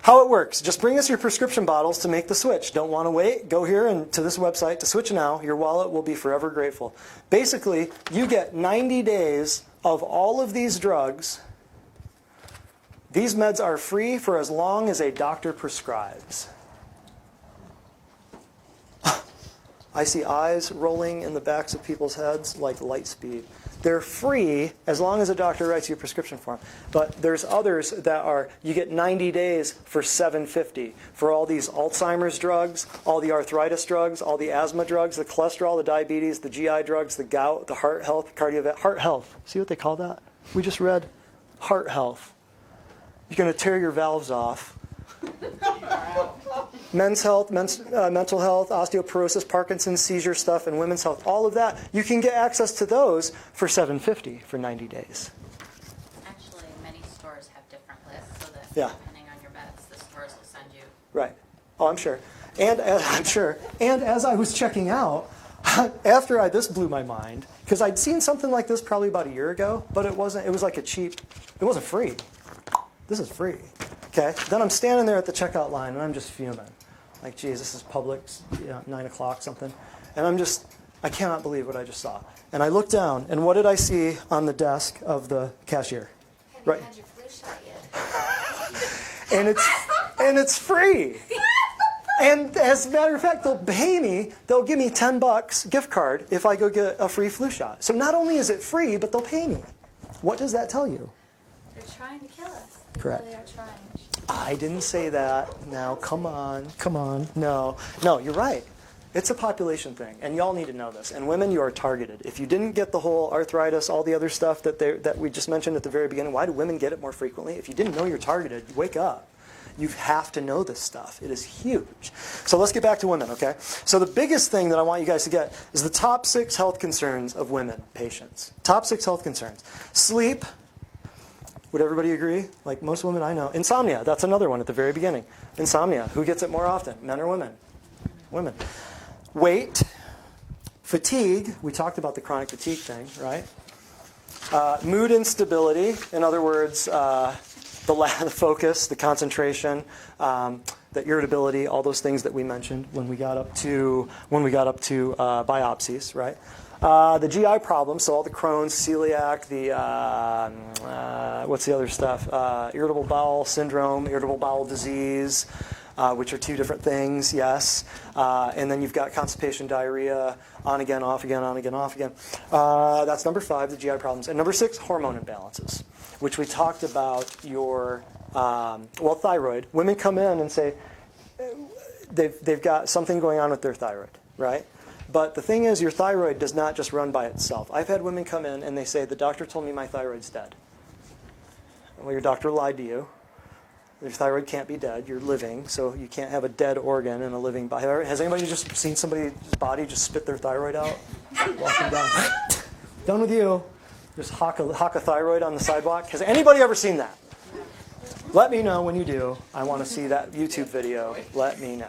How it works. Just bring us your prescription bottles to make the switch. Don't want to wait? Go here and to this website to switch now. Your wallet will be forever grateful. Basically, you get 90 days of all of these drugs. These meds are free for as long as a doctor prescribes. I see eyes rolling in the backs of people's heads like light speed. They're free as long as a doctor writes you a prescription for them. But there's others that are, you get 90 days for $7.50 for all these Alzheimer's drugs, all the arthritis drugs, all the asthma drugs, the cholesterol, the diabetes, the GI drugs, the gout, the heart health, heart health. See what they call that? We just read heart health. You're going to tear your valves off. Men's health, mental health, osteoporosis, Parkinson's, seizure stuff, and women's health. All of that, you can get access to those for $7.50 for 90 days. Actually, many stores have different lists, so that depending on your meds, the stores will send you. Right. Oh, I'm sure. And I'm sure. And as I was checking out, after this blew my mind, because I'd seen something like this probably about a year ago, but it wasn't. It was like it wasn't free. This is free. Okay. Then I'm standing there at the checkout line, and I'm just fuming. Like, geez, this is Publix, 9 o'clock something. And I cannot believe what I just saw. And I looked down, and what did I see on the desk of the cashier? Right. Had your flu shot yet? and it's free. And as a matter of fact, they'll give me $10 gift card if I go get a free flu shot. So not only is it free, but they'll pay me. What does that tell you? They're trying to kill us. Correct. They are trying. I didn't say that. Now, come on. No, you're right. It's a population thing, and y'all need to know this. And women, you are targeted. If you didn't get the whole arthritis, all the other stuff that we just mentioned at the very beginning, why do women get it more frequently? If you didn't know you're targeted, wake up. You have to know this stuff. It is huge. So let's get back to women, okay? So the biggest thing that I want you guys to get is the top 6 health concerns of women patients. Top 6 health concerns. Sleep. Would everybody agree? Like most women I know. Insomnia, that's another one at the very beginning. Insomnia, who gets it more often, men or women? Women. Weight, fatigue, we talked about the chronic fatigue thing, right? Mood instability, in other words, the focus, the concentration, the irritability, all those things that we mentioned when we got up to biopsies, right? The GI problems, so all the Crohn's, celiac, what's the other stuff? Irritable bowel syndrome, irritable bowel disease, which are 2 different things, yes. And then you've got constipation, diarrhea, on again, off again, on again, off again. That's number 5, the GI problems. And number 6, hormone imbalances, which we talked about your, thyroid. Women come in and say they've got something going on with their thyroid, right? But the thing is, your thyroid does not just run by itself. I've had women come in and they say, the doctor told me my thyroid's dead. Well, your doctor lied to you. Your thyroid can't be dead. You're living, so you can't have a dead organ in a living body. Has anybody just seen somebody's body just spit their thyroid out? Walking down. Done with you. Just hawk a thyroid on the sidewalk. Has anybody ever seen that? Let me know when you do. I want to see that YouTube video. Let me know.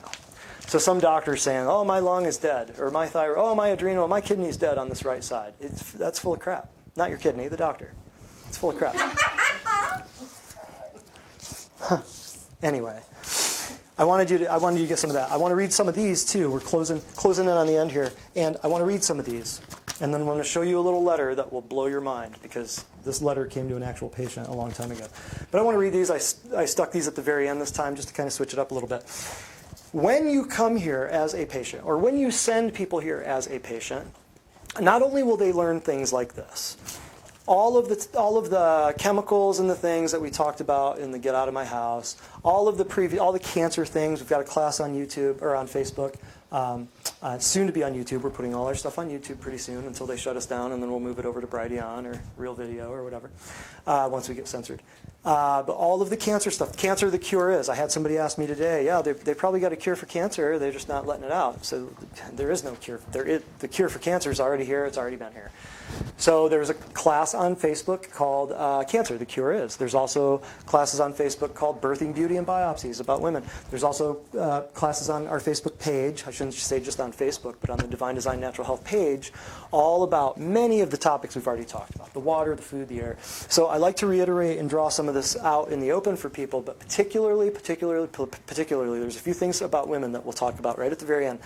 So some doctor's saying, oh, my lung is dead, or my thyroid, oh, my adrenal, my kidney's dead on this right side. That's full of crap. Not your kidney, the doctor. It's full of crap. Anyway, I wanted you to get some of that. I want to read some of these too. We're closing in on the end here, and I want to read some of these, and then I'm going to show you a little letter that will blow your mind because this letter came to an actual patient a long time ago. But I want to read these. I stuck these at the very end this time just to kind of switch it up a little bit. When you come here as a patient, or when you send people here as a patient, not only will they learn things like this, all of the chemicals and the things that we talked about in the Get Out of My House, all the cancer things. We've got a class on YouTube or on Facebook, soon to be on YouTube. We're putting all our stuff on YouTube pretty soon until they shut us down, and then we'll move it over to Brighteon or Real Video or whatever once we get censored. But all of the cancer stuff, cancer the cure is. I had somebody ask me today, yeah, they probably got a cure for cancer, they're just not letting it out. So there is no cure. The cure for cancer is already here, it's already been here. So there's a class on Facebook called Cancer, the Cure Is. There's also classes on Facebook called Birthing, Beauty, and Biopsies about women. There's also classes on our Facebook page, I shouldn't say just on Facebook, but on the Divine Design Natural Health page, all about many of the topics we've already talked about, the water, the food, the air. So I like to reiterate and draw some of this out in the open for people, but particularly, there's a few things about women that we'll talk about right at the very end.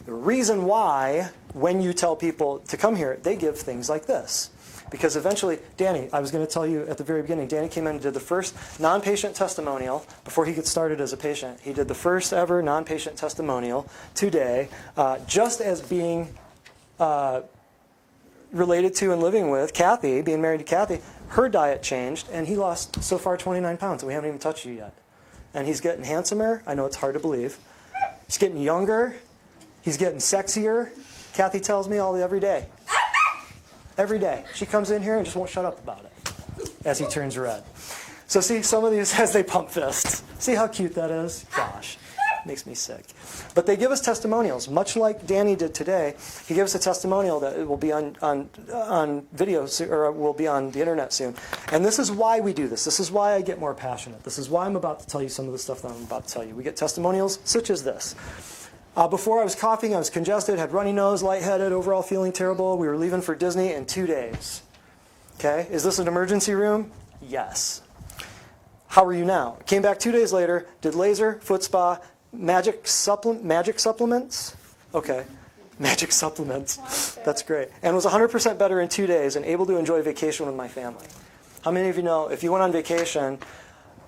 The reason why, when you tell people to come here, they give things like this. Because eventually, Danny, I was going to tell you at the very beginning, Danny came in and did the first non-patient testimonial before he gets started as a patient. He did the first ever non-patient testimonial today, just as being related to and living with Kathy, being married to Kathy. Her diet changed, and he lost so far 29 pounds, and we haven't even touched you yet. And he's getting handsomer. I know it's hard to believe. He's getting younger. He's getting sexier. Kathy tells me every day. Every day. She comes in here and just won't shut up about it as he turns red. So see, some of these as they pump fists. See how cute that is? Gosh, makes me sick. But they give us testimonials, much like Danny did today. He gives us a testimonial that will be on video, or will be on the internet soon. And this is why we do this. This is why I get more passionate. This is why I'm about to tell you some of the stuff that I'm about to tell you. We get testimonials such as this. Before I was coughing, I was congested, had runny nose, lightheaded, overall feeling terrible. We were leaving for Disney in 2 days. Okay, is this an emergency room? Yes. How are you now? Came back 2 days later, did laser, foot spa, magic supplements? Okay, magic supplements. That's great. And was 100% better in 2 days and able to enjoy vacation with my family. How many of you know if you went on vacation,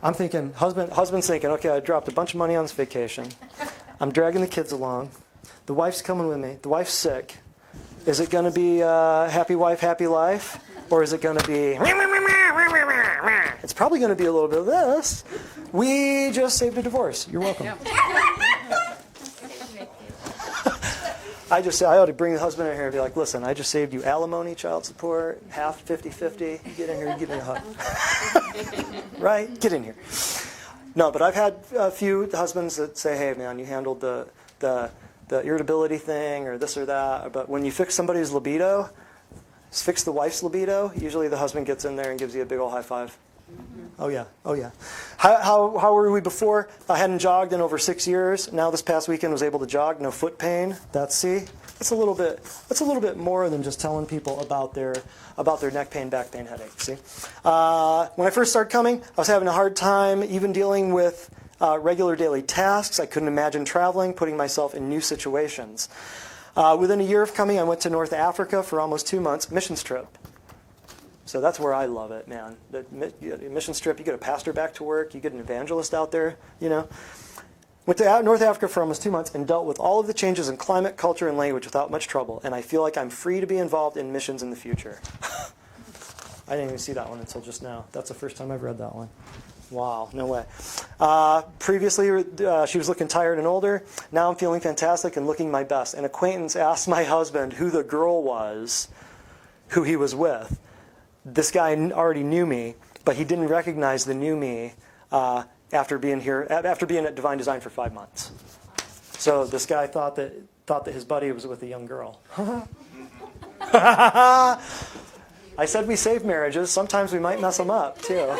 I'm thinking, husband's thinking, okay, I dropped a bunch of money on this vacation. I'm dragging the kids along. The wife's coming with me. The wife's sick. Is it going to be happy wife, happy life? Or is it going to be... It's probably going to be a little bit of this. We just saved a divorce. You're welcome. I ought to bring the husband in here and be like, listen, I just saved you alimony, child support, half 50-50. You get in here, you give me a hug. Right? Get in here. No, but I've had a few husbands that say, hey, man, you handled the irritability thing or this or that. But when you fix somebody's libido, fix the wife's libido, usually the husband gets in there and gives you a big old high five. Oh, yeah. Oh, yeah. How were we before? I hadn't jogged in over 6 years. Now this past weekend was able to jog. No foot pain. That's a little bit more than just telling people about their neck pain, back pain, headache. See? When I first started coming, I was having a hard time even dealing with regular daily tasks. I couldn't imagine traveling, putting myself in new situations. Within a year of coming, I went to North Africa for almost 2 months, missions trip. So that's where I love it, man. The missions trip, you get a pastor back to work, you get an evangelist out there, you know. Went to North Africa for almost 2 months and dealt with all of the changes in climate, culture, and language without much trouble. And I feel like I'm free to be involved in missions in the future. I didn't even see that one until just now. That's the first time I've read that one. Wow, no way. Previously, she was looking tired and older. Now I'm feeling fantastic and looking my best. An acquaintance asked my husband who the girl was who he was with. This guy already knew me, but he didn't recognize the new me after being at Divine Design for 5 months. So this guy thought that his buddy was with a young girl. I said we save marriages. Sometimes we might mess them up, too.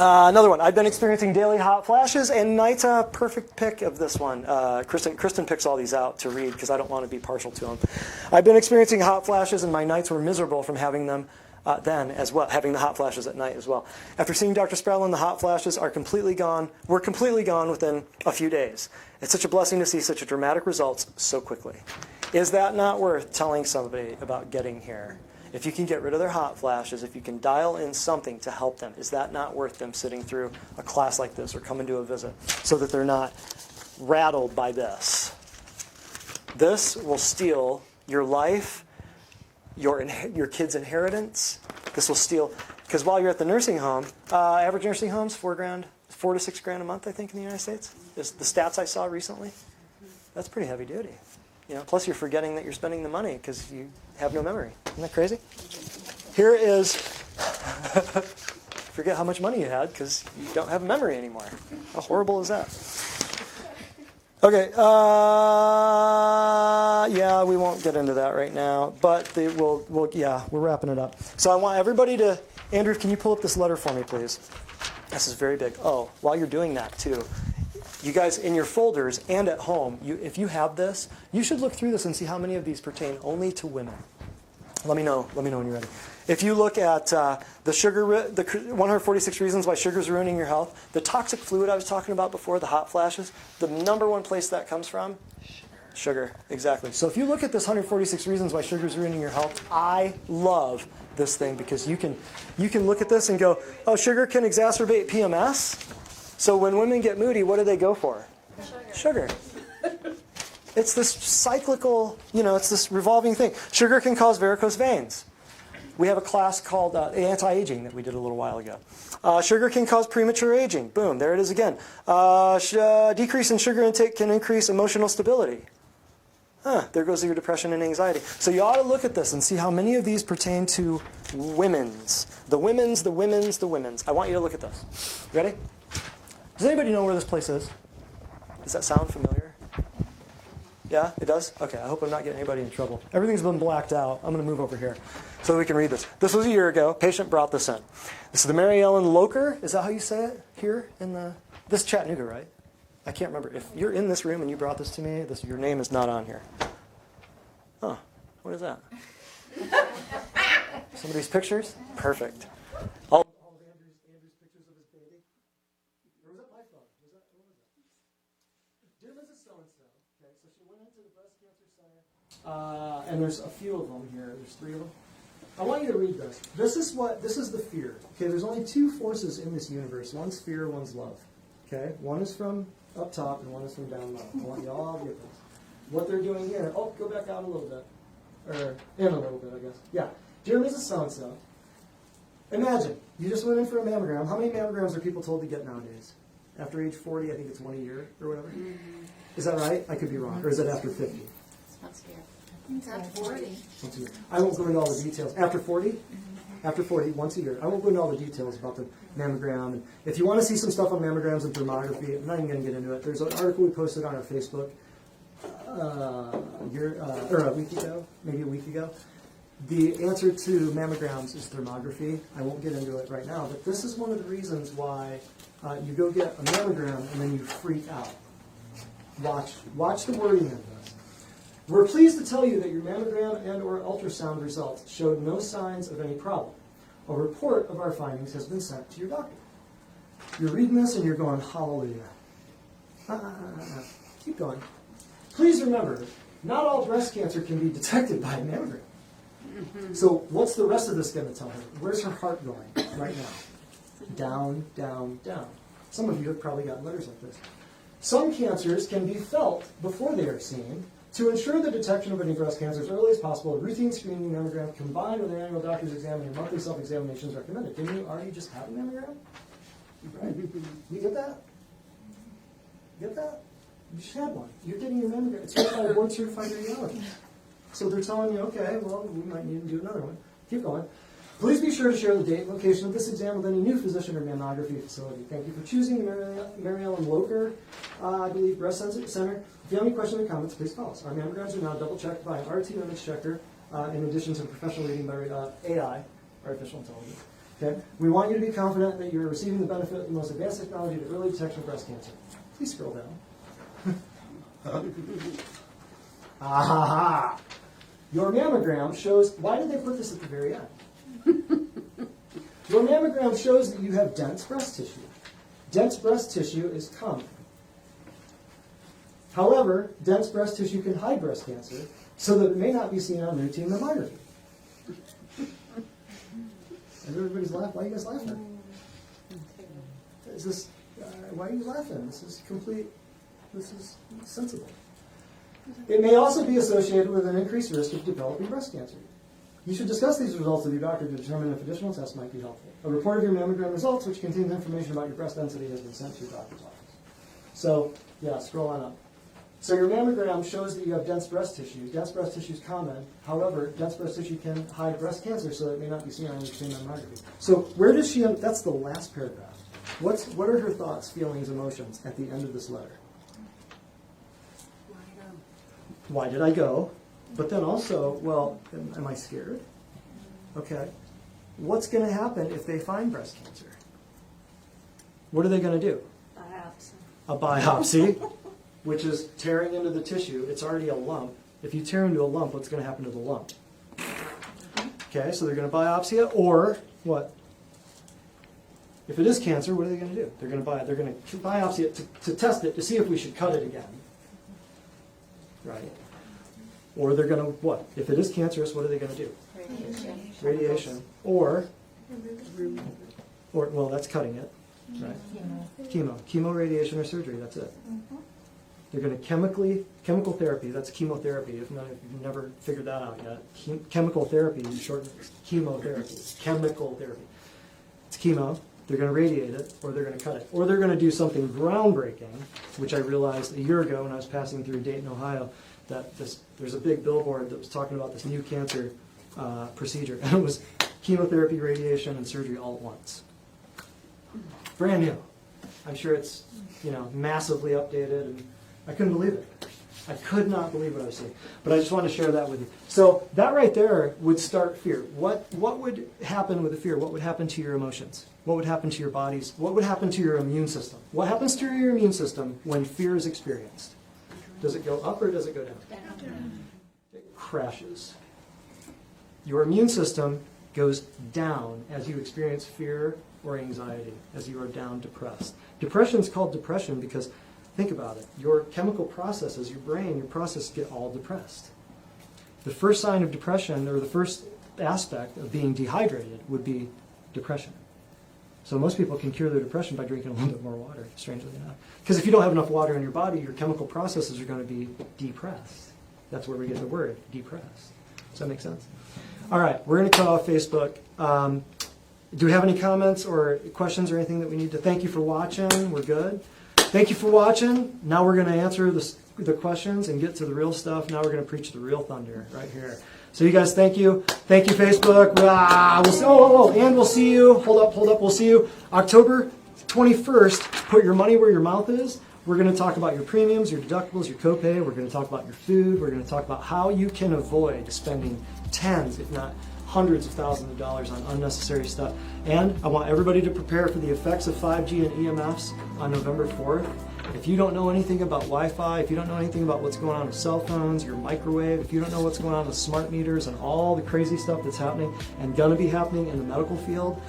Another one. I've been experiencing daily hot flashes, and night's a perfect pick of this one. Kristen picks all these out to read because I don't want to be partial to them. I've been experiencing hot flashes, and my nights were miserable from having them then as well, having the hot flashes at night as well. After seeing Dr. Spradlin, the hot flashes are completely gone. Were completely gone within a few days. It's such a blessing to see such a dramatic results so quickly. Is that not worth telling somebody about getting here? If you can get rid of their hot flashes, if you can dial in something to help them, is that not worth them sitting through a class like this or coming to a visit so that they're not rattled by this? This will steal your life, your kid's inheritance. This will steal, because while you're at the nursing home, average nursing homes, $4 to $6 grand a month, I think, in the United States. Is the stats I saw recently. That's pretty heavy duty. You know, plus you're forgetting that you're spending the money because you have no memory. Isn't that crazy? Here is forget how much money you had because you don't have a memory anymore. How horrible is that? Okay, yeah, we won't get into that right now, but we're wrapping it up. So I want everybody to, Andrew, can you pull up this letter for me, please? This is very big. Oh, while you're doing that, too, you guys, in your folders and at home, if you have this, you should look through this and see how many of these pertain only to women. Let me know when you're ready. If you look at the 146 reasons why sugar is ruining your health, the toxic fluid I was talking about before, the hot flashes, the number one place that comes from? Sugar, exactly. So if you look at this 146 reasons why sugar is ruining your health, I love this thing because you can look at this and go, oh, sugar can exacerbate PMS? So when women get moody, what do they go for? Sugar. It's this cyclical, it's this revolving thing. Sugar can cause varicose veins. We have a class called anti-aging that we did a little while ago. Sugar can cause premature aging. Boom, there it is again. Decrease in sugar intake can increase emotional stability. There goes your depression and anxiety. So you ought to look at this and see how many of these pertain to women's. The women's. I want you to look at this. Ready? Does anybody know where this place is? Does that sound familiar? Yeah, it does? Okay, I hope I'm not getting anybody in trouble. Everything's been blacked out. I'm going to move over here so we can read this. This was a year ago. Patient brought this in. This is the Mary Ellen Locher. Is that how you say it here? This is Chattanooga, right? I can't remember. If you're in this room and you brought this to me, your name is not on here. Huh. What is that? Some of these pictures? Perfect. All of Andrew's pictures of his baby. Or was that my phone? What was that? Dear Mrs. So-and-so. Okay, so she went into the breast cancer center. And there's a few of them here. There's 3 of them. I want you to read this. This is the fear. Okay, there's only 2 forces in this universe. One's fear, one's love. Okay, one is from up top and one is from down low. I want you all to get this. What they're doing here. Oh, go back out a little bit. Or in a little bit, I guess. Yeah. Dear Mrs. So-and-so, imagine you just went in for a mammogram. How many mammograms are people told to get nowadays? After age 40, I think it's 1 a year or whatever. Is that right? I could be wrong. Or is it after 50? It's once a year. It's after 40. Once a year. I won't go into all the details. After 40? After 40, once a year. I won't go into all the details about the mammogram. And if you want to see some stuff on mammograms and thermography, I'm not even going to get into it. There's an article we posted on our Facebook a week ago, maybe a week ago. The answer to mammograms is thermography. I won't get into it right now, but this is one of the reasons why you go get a mammogram and then you freak out. Watch the wording of this. We're pleased to tell you that your mammogram and or ultrasound results showed no signs of any problem. A report of our findings has been sent to your doctor. You're reading this and you're going, hallelujah. Keep going. Please remember, not all breast cancer can be detected by a mammogram. So what's the rest of this going to tell her? Where's her heart going right now? Down, down, down. Some of you have probably gotten letters like this. Some cancers can be felt before they are seen. To ensure the detection of any breast cancer as early as possible, a routine screening mammogram combined with an annual doctor's exam and your monthly self-examination is recommended. Didn't you already just have a mammogram? Right? You get that? Get that? You just had one. You're getting your mammogram. It's certified by a board-certified radiologist. So they're telling you, okay, well, we might need to do another one. Keep going. Please be sure to share the date and location of this exam with any new physician or mammography facility. Thank you for choosing the Mary Ellen Locher, I believe, Breast Center. If you have any questions or comments, please call us. Our mammograms are now double-checked by an RT image checker, in addition to professional reading by AI, artificial intelligence. Okay? We want you to be confident that you're receiving the benefit of the most advanced technology to early detection of breast cancer. Please scroll down. Ah-ha-ha! Your mammogram shows, why did they put this at the very end? Your mammogram shows that you have dense breast tissue. Dense breast tissue is common. However, dense breast tissue can hide breast cancer so that it may not be seen on routine mammography. Everybody's laughing. Why are you guys laughing? Is this, why are you laughing? This is sensible. It may also be associated with an increased risk of developing breast cancer. You should discuss these results with your doctor to determine if additional tests might be helpful. A report of your mammogram results, which contains information about your breast density, has been sent to your doctor's office. So, yeah, scroll on up. So your mammogram shows that you have dense breast tissue. Dense breast tissue is common. However, dense breast tissue can hide breast cancer, so it may not be seen on your skin mammography. So where does she end? That's the last paragraph. What are her thoughts, feelings, emotions at the end of this letter? Why did I go? But then also, well, am I scared? Okay. What's going to happen if they find breast cancer? What are they going to do? Biopsy. A biopsy, which is tearing into the tissue. It's already a lump. If you tear into a lump, what's going to happen to the lump? Okay, so they're going to biopsy it, or what? If it is cancer, what are they going to do? They're going to biopsy it to test it to see if we should cut it again. Right? Or they're going to what? If it is cancerous, what are they going to do? Radiation. Or well, that's cutting it. Right? Chemo, radiation, or surgery. That's it. They're going to chemical therapy. That's chemotherapy. If you've never figured that out yet, chemical therapy is short chemotherapy. Chemical therapy. It's chemo. They're going to radiate it, or they're going to cut it, or they're going to do something groundbreaking, which I realized a year ago when I was passing through Dayton, Ohio, that there's a big billboard that was talking about this new cancer procedure, and it was chemotherapy, radiation, and surgery all at once. Brand new. I'm sure it's massively updated, and I couldn't believe it. I could not believe what I was seeing. But I just wanted to share that with you. So that right there would start fear. What would happen with the fear? What would happen to your emotions? What would happen to your bodies? What would happen to your immune system? What happens to your immune system when fear is experienced? Does it go up or does it go down? It crashes. Your immune system goes down as you experience fear or anxiety, as you are down depressed. Depression is called depression because, think about it, your chemical processes, your brain, your processes get all depressed. The first sign of depression, or the first aspect of being dehydrated, would be depression. So most people can cure their depression by drinking a little bit more water, strangely enough. Because if you don't have enough water in your body, your chemical processes are going to be depressed. That's where we get the word, depressed. Does that make sense? All right, we're going to cut off Facebook. Do we have any comments or questions or anything that we need to? Thank you for watching. We're good. Thank you for watching. Now we're going to answer the questions and get to the real stuff. Now we're going to preach the real thunder right here. So you guys, thank you. Thank you, Facebook. And we'll see you. Hold up. We'll see you October 21st. Put your money where your mouth is. We're going to talk about your premiums, your deductibles, your copay. We're going to talk about your food. We're going to talk about how you can avoid spending tens, if not hundreds of thousands of dollars on unnecessary stuff. And I want everybody to prepare for the effects of 5G and EMFs on November 4th. If you don't know anything about Wi-Fi, if you don't know anything about what's going on with cell phones, your microwave, if you don't know what's going on with smart meters and all the crazy stuff that's happening and going to be happening in the medical field,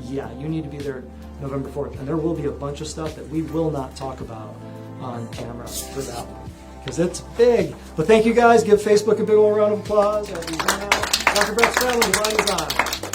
you need to be there November 4th. And there will be a bunch of stuff that we will not talk about on camera for that one, because it's big. But thank you guys. Give Facebook a big old round of applause as we hang out. Dr. Brett's family, the line is on.